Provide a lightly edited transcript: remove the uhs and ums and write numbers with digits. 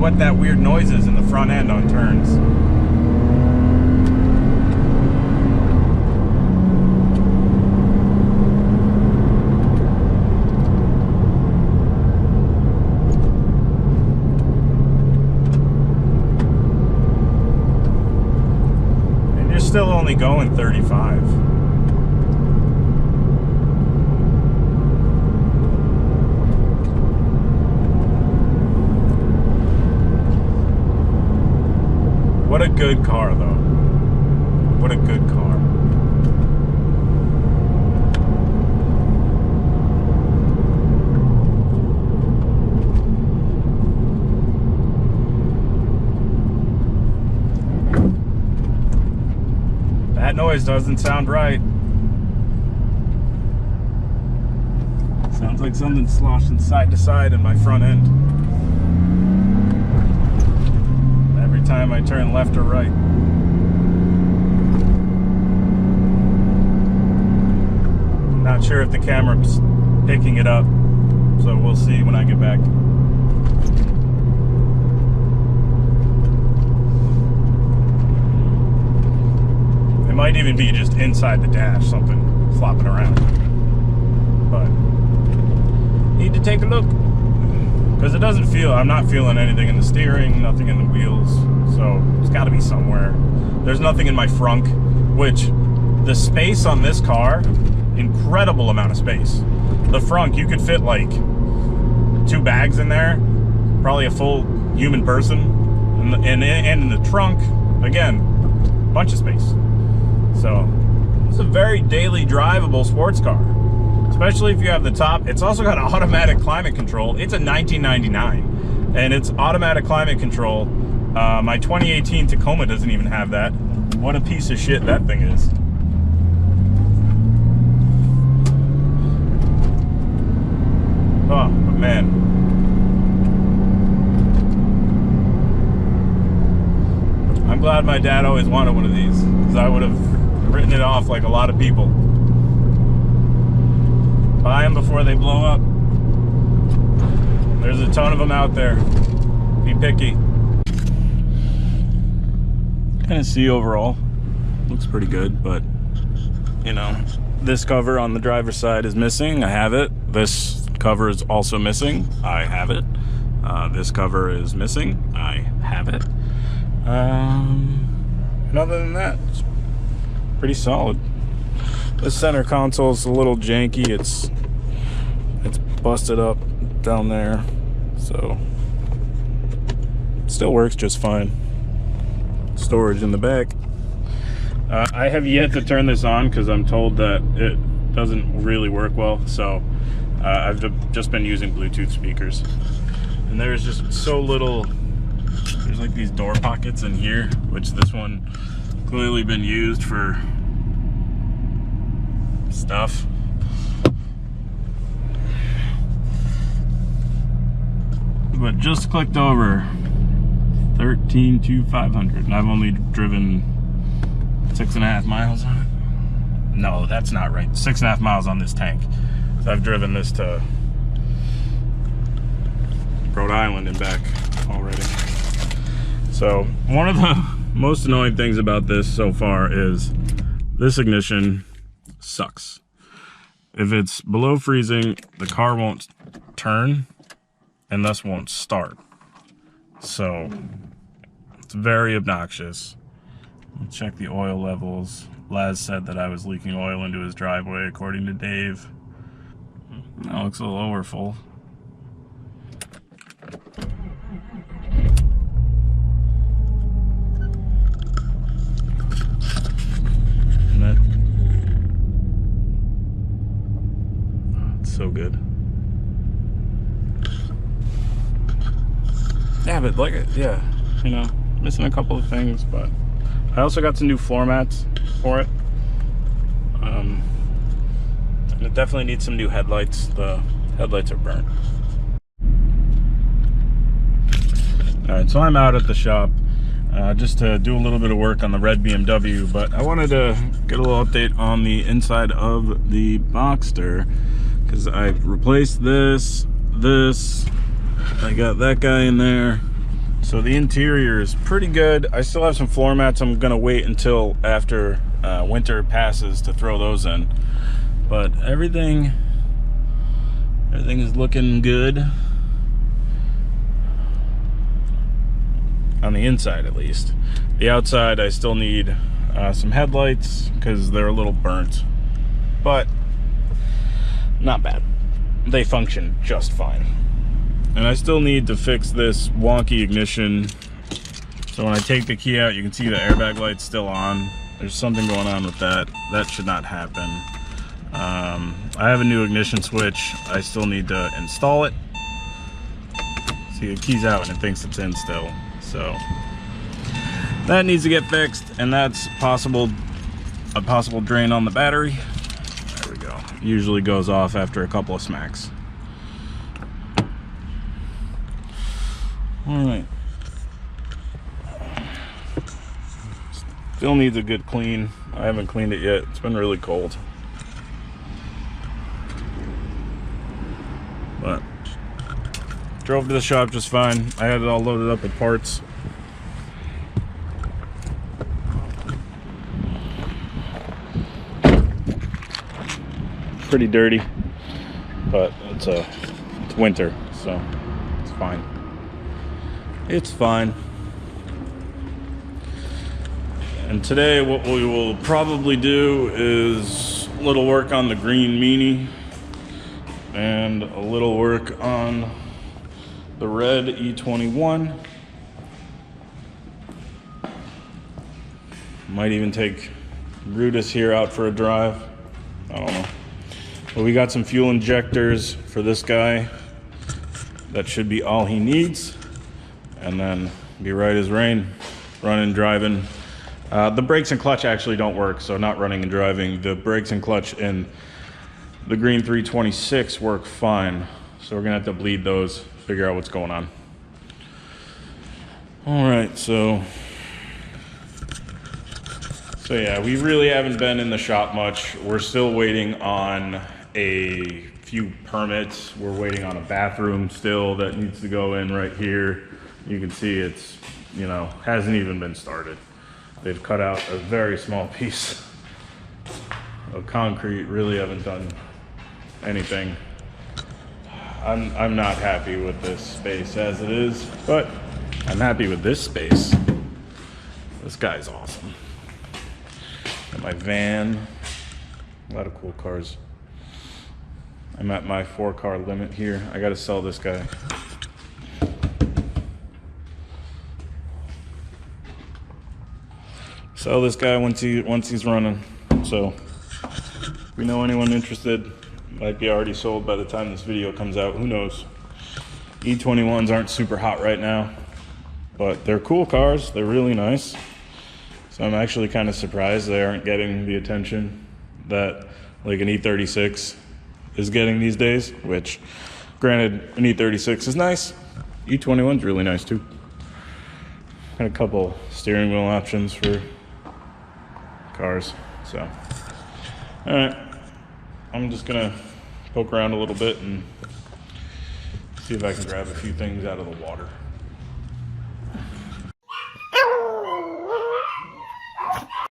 what that weird noise is in the front end on turns. And you're still only going 35. What a good car, though. What a good car. That noise doesn't sound right. Sounds like something sloshing side to side in my front end. Time I turn left or right. Not sure if the camera's picking it up, so we'll see when I get back. It might even be just inside the dash, something flopping around. But need to take a look. Because it doesn't feel, I'm not feeling anything in the steering, nothing in the wheels, so it's got to be somewhere. There's nothing in my frunk, which the space on this car, incredible amount of space. The frunk, you could fit like 2 bags in there, probably a full human person, and in the trunk, again, bunch of space. So it's a very daily drivable sports car. Especially if you have the top. It's also got automatic climate control. It's a 1999 and it's automatic climate control. My 2018 Tacoma doesn't even have that. What a piece of shit that thing is. Oh, but man. I'm glad my dad always wanted one of these, because I would have written it off like a lot of people. Buy them before they blow up. There's a ton of them out there. Be picky. Kind of see overall. Looks pretty good, but you know, this cover on the driver's side is missing. I have it. This cover is also missing. I have it. This cover is missing. I have it. And other than that, it's pretty solid. The center console is a little janky. It's busted up down there, so it still works just fine. Storage in the back. I have yet to turn this on because I'm told that it doesn't really work well. So I've just been using Bluetooth speakers, and there's just so little. There's like these door pockets in here, which this one clearly been used for stuff. But just clicked over 13 to 500, and I've only driven 6.5 miles on it. No, that's not right. 6.5 miles on this tank. So I've driven this to Rhode Island and back already. So one of the most annoying things about this so far is this ignition sucks. If it's below freezing, the car won't turn and thus won't start. So it's very obnoxious. Let's check the oil levels. Laz said that I was leaking oil into his driveway, according to Dave. That looks a little over full. So good. Yeah, but like, yeah, you know, missing a couple of things, but I also got some new floor mats for it. And it definitely needs some new headlights. The headlights are burnt. All right, so I'm out at the shop just to do a little bit of work on the red BMW, but I wanted to get a little update on the inside of the Boxster, because I've replaced this, I got that guy in there, So the interior is pretty good. I still have some floor mats. I'm gonna wait until after winter passes to throw those in. But everything is looking good. On the inside, at least. The outside, I still need some headlights because they're a little burnt, but not bad. They function just fine. And I still need to fix this wonky ignition. So when I take the key out, you can see the airbag light's still on. There's something going on with that. That should not happen. I have a new ignition switch. I still need to install it. See, the key's out and it thinks it's in still. So that needs to get fixed, and that's a possible drain on the battery. There we go. Usually goes off after a couple of smacks. All right. Still needs a good clean. I haven't cleaned it yet. It's been really cold. But drove to the shop just fine. I had it all loaded up with parts. Pretty dirty, but it's winter, so it's fine. It's fine. And today what we will probably do is a little work on the green Meanie and a little work on the red E21. Might even take Brutus here out for a drive. I don't know. But we got some fuel injectors for this guy. That should be all he needs. And then be right as rain, running, driving. The brakes and clutch actually don't work, so not running and driving. The brakes and clutch in the green 326 work fine. So we're gonna have to bleed those, figure out what's going on. All right, so yeah, we really haven't been in the shop much. We're still waiting on a few permits. We're waiting on a bathroom still that needs to go in right here. You can see it's, you know, hasn't even been started. They've cut out a very small piece of concrete, really haven't done anything. I'm not happy with this space as it is, but I'm happy with this space. This guy's awesome. Got my van, a lot of cool cars. I'm at my 4-car limit here. I gotta sell this guy. Sell this guy once he's running. So if we know anyone interested, might be already sold by the time this video comes out, who knows. E21s aren't super hot right now, but they're cool cars, they're really nice. So I'm actually kind of surprised they aren't getting the attention that like an E36 is getting these days, which granted, an E36 is nice. E21's really nice too. Got a couple steering wheel options for cars, so. All right, I'm just gonna poke around a little bit and see if I can grab a few things out of the water.